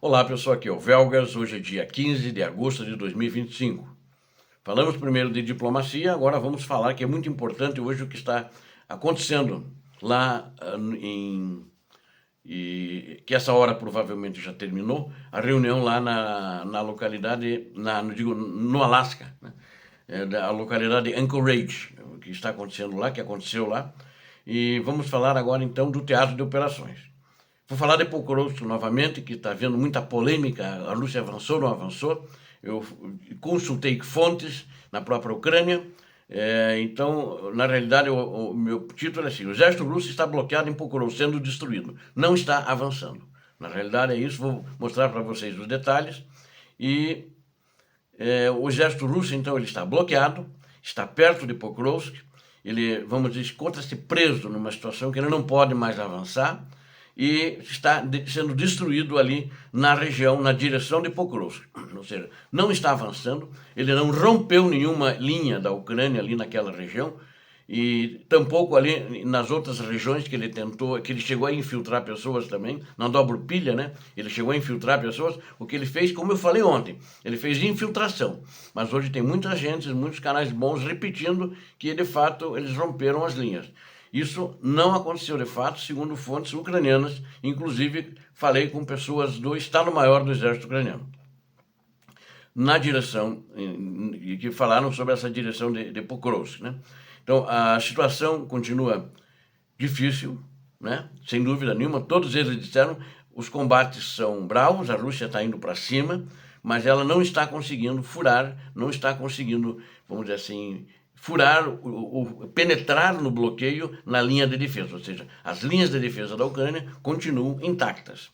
Olá pessoal, aqui é o Velgas, hoje é dia 15 de agosto de 2025. Falamos primeiro de diplomacia, agora vamos falar que é muito importante hoje o que está acontecendo lá que essa hora provavelmente já terminou, a reunião lá na localidade, no Alasca, né? Da localidade Anchorage, que está acontecendo lá, que aconteceu lá. E vamos falar agora então do teatro de operações. Vou falar de Pokrovsk novamente, que está havendo muita polêmica, a Rússia avançou, não avançou. Eu consultei fontes na própria Ucrânia, então, na realidade, o meu título é assim: o exército russo está bloqueado em Pokrovsk, sendo destruído, não está avançando. Na realidade é isso, vou mostrar para vocês os detalhes. E o exército russo, então, ele está bloqueado, está perto de Pokrovsk, ele, vamos dizer, encontra-se preso numa situação que ele não pode mais avançar, e está sendo destruído ali na região, na direção de Pokrovsk. Ou seja, não está avançando, ele não rompeu nenhuma linha da Ucrânia ali naquela região, e tampouco ali nas outras regiões que ele tentou, que ele chegou a infiltrar pessoas também, na Dobrupilha, né? Ele chegou a infiltrar pessoas. O que ele fez, como eu falei ontem, ele fez infiltração. Mas hoje tem muita gente, muitos canais bons repetindo que de fato eles romperam as linhas. Isso não aconteceu de fato, segundo fontes ucranianas. Inclusive, falei com pessoas do Estado-Maior do Exército Ucraniano, na direção, e que falaram sobre essa direção de Pokrovsk, né? Então, a situação continua difícil, né? Sem dúvida nenhuma. Todos eles disseram os combates são bravos, a Rússia está indo para cima, mas ela não está conseguindo furar, não está conseguindo, vamos dizer assim, furar, penetrar no bloqueio na linha de defesa, ou seja, as linhas de defesa da Ucrânia continuam intactas.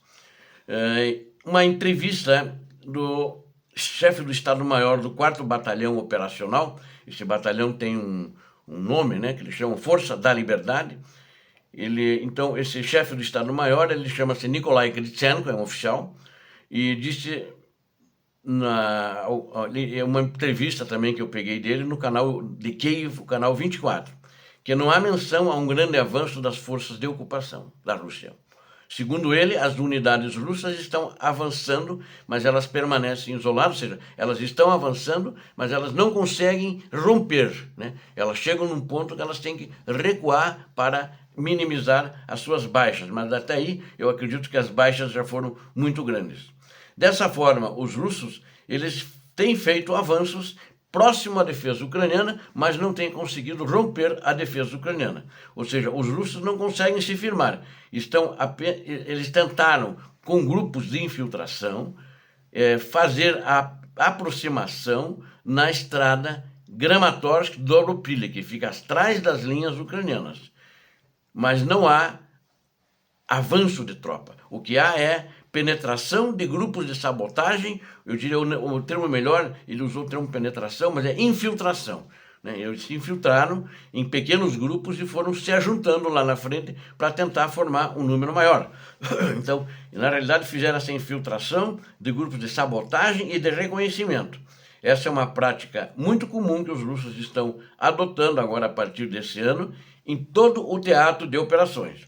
Uma entrevista do chefe do Estado-Maior do 4º Batalhão Operacional, esse batalhão tem um nome, né, que eles chamam Força da Liberdade. Então, esse chefe do Estado-Maior, ele chama-se Nikolai Gritsenko, é um oficial, e disse, uma entrevista também que eu peguei dele no canal de Kiev, o canal 24, que não há menção a um grande avanço das forças de ocupação da Rússia. Segundo ele, as unidades russas estão avançando, mas elas permanecem isoladas, ou seja, elas estão avançando, mas elas não conseguem romper, né? Elas chegam num ponto que elas têm que recuar para minimizar as suas baixas, mas até aí eu acredito que as baixas já foram muito grandes. Dessa forma, os russos, eles têm feito avanços próximo à defesa ucraniana, mas não têm conseguido romper a defesa ucraniana. Ou seja, os russos não conseguem se firmar. Eles tentaram, com grupos de infiltração, fazer a aproximação na estrada Kramatorsk-Dobrupilha, que fica atrás das linhas ucranianas. Mas não há avanço de tropa. O que há é penetração de grupos de sabotagem. Eu diria o termo melhor, ele usou o termo penetração, mas é infiltração, né? Eles se infiltraram em pequenos grupos e foram se ajuntando lá na frente para tentar formar um número maior. Então, na realidade, fizeram essa infiltração de grupos de sabotagem e de reconhecimento. Essa é uma prática muito comum que os russos estão adotando agora a partir desse ano em todo o teatro de operações.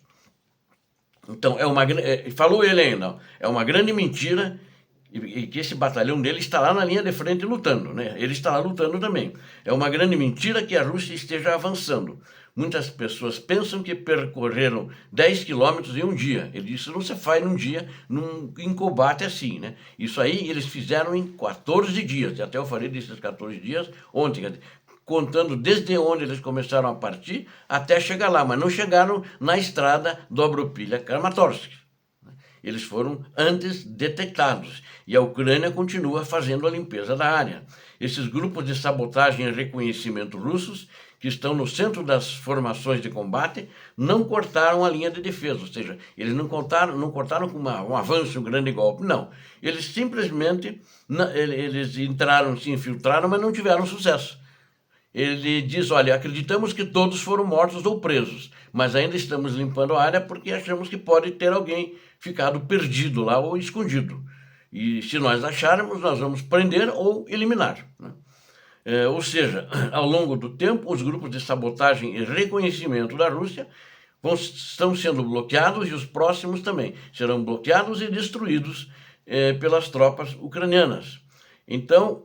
Então, falou ele ainda, é uma grande mentira, e que esse batalhão dele está lá na linha de frente lutando, né? Ele está lá lutando também. É uma grande mentira que a Rússia esteja avançando. Muitas pessoas pensam que percorreram 10 quilômetros em um dia. Ele disse, não se faz num dia, em combate assim, né? Isso aí eles fizeram em 14 dias, até eu falei desses 14 dias ontem, contando desde onde eles começaram a partir até chegar lá, mas não chegaram na estrada Dobrupilha-Kramatorsk. Eles foram antes detectados, e a Ucrânia continua fazendo a limpeza da área. Esses grupos de sabotagem e reconhecimento russos, que estão no centro das formações de combate, não cortaram a linha de defesa, ou seja, eles não cortaram com um avanço, um grande golpe, não. Eles simplesmente eles entraram, se infiltraram, mas não tiveram sucesso. Ele diz, olha, acreditamos que todos foram mortos ou presos, mas ainda estamos limpando a área porque achamos que pode ter alguém ficado perdido lá ou escondido. E se nós acharmos, nós vamos prender ou eliminar, né? Ou seja, ao longo do tempo, os grupos de sabotagem e reconhecimento da Rússia estão sendo bloqueados, e os próximos também serão bloqueados e destruídos pelas tropas ucranianas. Então,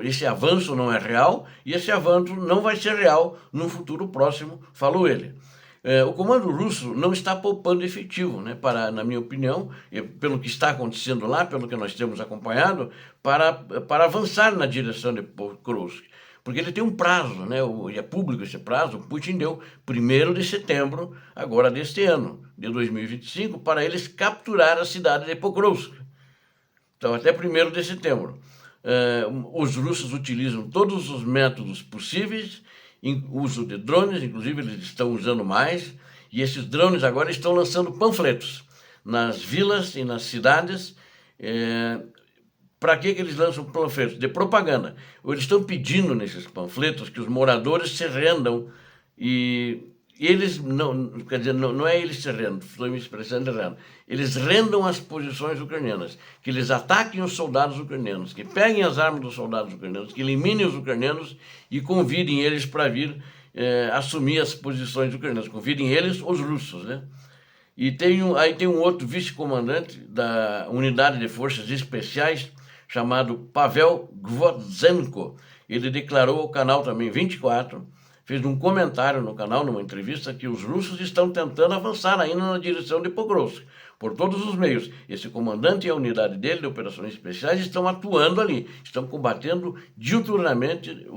esse avanço não é real e esse avanço não vai ser real no futuro próximo, falou ele. O comando russo não está poupando efetivo, né, na minha opinião, pelo que está acontecendo lá, pelo que nós temos acompanhado, para avançar na direção de Pokrovsk. Porque ele tem um prazo, né, e é público esse prazo, o Putin deu 1º de setembro, agora deste ano, de 2025, para eles capturar a cidade de Pokrovsk. Então, até 1º de setembro. Os russos utilizam todos os métodos possíveis, uso de drones, inclusive eles estão usando mais, e esses drones agora estão lançando panfletos nas vilas e nas cidades. Para que eles lançam panfletos? De propaganda. Eles estão pedindo nesses panfletos que os moradores se rendam e eles não, quer dizer, não é eles se rendam, estou me expressando errado, eles rendam as posições ucranianas, que eles ataquem os soldados ucranianos, que peguem as armas dos soldados ucranianos, que eliminem os ucranianos e convidem eles para vir assumir as posições ucranianas, convidem eles, os russos, né? E aí tem um outro vice-comandante da unidade de forças especiais, chamado Pavel Gvozdenko. Ele declarou ao canal também 24, fez um comentário no canal, numa entrevista, que os russos estão tentando avançar ainda na direção de Pokrovsk, por todos os meios. Esse comandante e a unidade dele de operações especiais estão atuando ali, estão combatendo diuturnamente,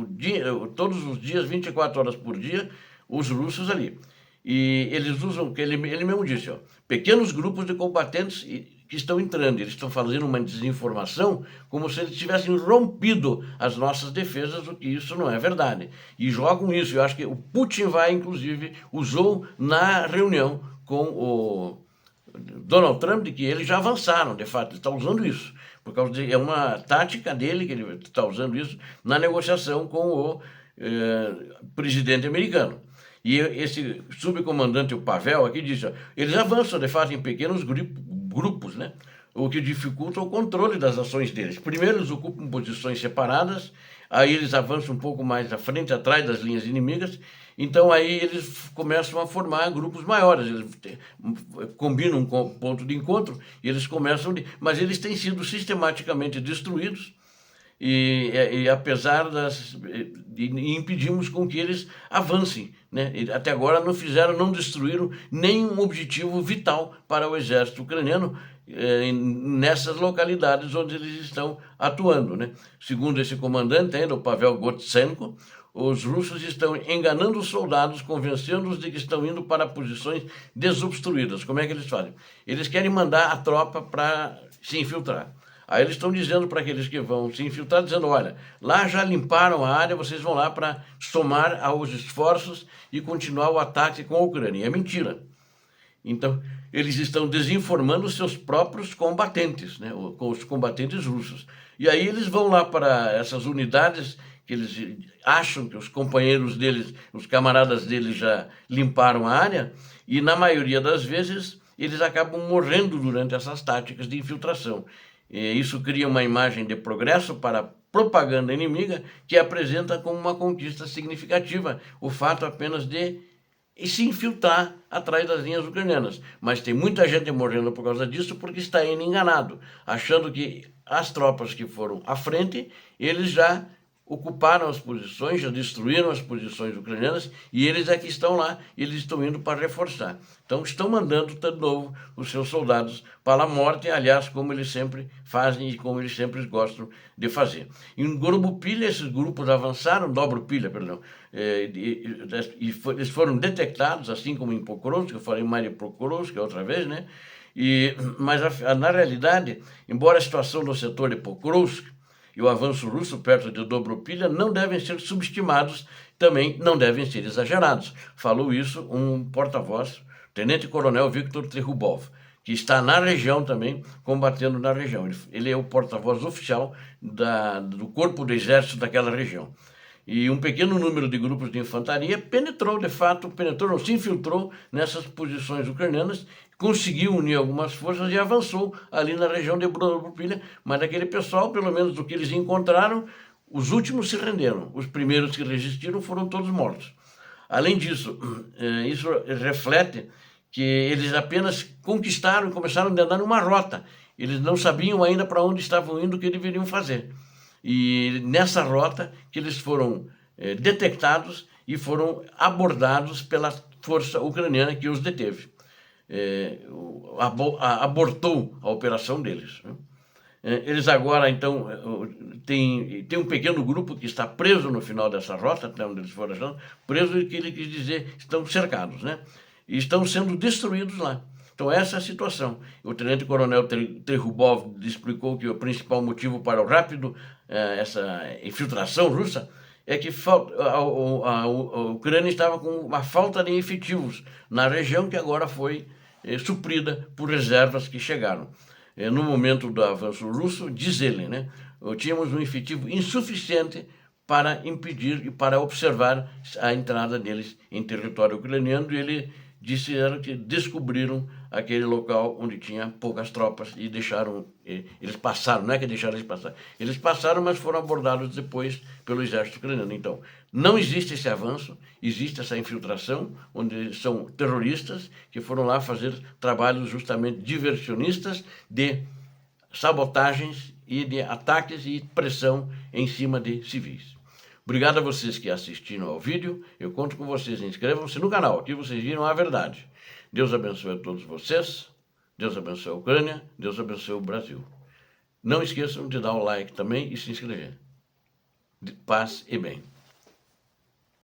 todos os dias, 24 horas por dia, os russos ali. E eles usam, que ele mesmo disse, pequenos grupos de combatentes que estão entrando, eles estão fazendo uma desinformação como se eles tivessem rompido as nossas defesas, o que isso não é verdade. E jogam isso, eu acho que o Putin inclusive, usou na reunião com o Donald Trump, de que eles já avançaram, de fato, ele está usando isso, por causa é uma tática dele, que ele está usando isso na negociação com o presidente americano. E esse subcomandante, o Pavel, aqui diz, eles avançam, de fato, em pequenos grupos, né? O que dificulta o controle das ações deles. Primeiro, eles ocupam posições separadas, aí eles avançam um pouco mais à frente, atrás das linhas inimigas, então aí eles começam a formar grupos maiores, eles combinam um ponto de encontro, e eles começam, mas eles têm sido sistematicamente destruídos, e apesar impedimos com que eles avancem, né? Até agora não destruíram nenhum objetivo vital para o exército ucraniano nessas localidades onde eles estão atuando, né? Segundo esse comandante ainda, o Pavel Gvozdenko, os russos estão enganando os soldados, convencendo-os de que estão indo para posições desobstruídas. Como é que eles fazem? Eles querem mandar a tropa para se infiltrar. Aí eles estão dizendo para aqueles que vão se infiltrar, dizendo, olha, lá já limparam a área, vocês vão lá para somar aos esforços e continuar o ataque com a Ucrânia. É mentira. Então, eles estão desinformando os seus próprios combatentes, né, com os combatentes russos. E aí eles vão lá para essas unidades que eles acham que os companheiros deles, os camaradas deles já limparam a área, e na maioria das vezes eles acabam morrendo durante essas táticas de infiltração. Isso cria uma imagem de progresso para a propaganda inimiga, que apresenta como uma conquista significativa o fato apenas de se infiltrar atrás das linhas ucranianas. Mas tem muita gente morrendo por causa disso, porque está indo enganado, achando que as tropas que foram à frente, eles já ocuparam as posições, já destruíram as posições ucranianas, e eles é que estão lá, eles estão indo para reforçar. Então estão mandando de novo os seus soldados para a morte, aliás, como eles sempre fazem e como eles sempre gostam de fazer. Em Dobrupilha, esses grupos avançaram, eles foram detectados, assim como em Pokrovsk, eu falei mais de Pokrovsk outra vez, né? Mas na realidade, embora a situação no setor de Pokrovsk e o avanço russo perto de Dobrupilha não devem ser subestimados, também não devem ser exagerados. Falou isso um porta-voz, Tenente-Coronel Viktor Trehubov, que está na região também, combatendo na região. Ele é o porta-voz oficial do corpo do exército daquela região. E um pequeno número de grupos de infantaria se infiltrou nessas posições ucranianas, conseguiu unir algumas forças e avançou ali na região de Dobrupilha, mas aquele pessoal, pelo menos do que eles encontraram, os últimos se renderam, os primeiros que resistiram foram todos mortos. Além disso, isso reflete que eles apenas conquistaram e começaram a andar numa rota. Eles não sabiam ainda para onde estavam indo, o que deveriam fazer. E nessa rota que eles foram detectados e foram abordados pela força ucraniana que os deteve. Abortou a operação deles. Eles agora, então, tem um pequeno grupo que está preso no final dessa rota, até onde eles foram achando, preso, que ele quis dizer, estão cercados, né? E estão sendo destruídos lá. Então, essa é a situação. O tenente-coronel Trehubov explicou que o principal motivo para o rápido, essa infiltração russa, é que a Ucrânia estava com uma falta de efetivos na região, que agora foi suprida por reservas que chegaram. No momento do avanço russo, diz ele, né, tínhamos um efetivo insuficiente para impedir e para observar a entrada deles em território ucraniano, e ele disseram que descobriram aquele local onde tinha poucas tropas e deixaram, eles passaram, não é que deixaram eles passaram, mas foram abordados depois pelo exército ucraniano. Então, não existe esse avanço, existe essa infiltração, onde são terroristas que foram lá fazer trabalhos justamente diversionistas de sabotagens e de ataques e pressão em cima de civis. Obrigado a vocês que assistiram ao vídeo. Eu conto com vocês. Inscrevam-se no canal. Aqui vocês viram a verdade. Deus abençoe a todos vocês. Deus abençoe a Ucrânia. Deus abençoe o Brasil. Não esqueçam de dar o like também e se inscrever. Paz e bem.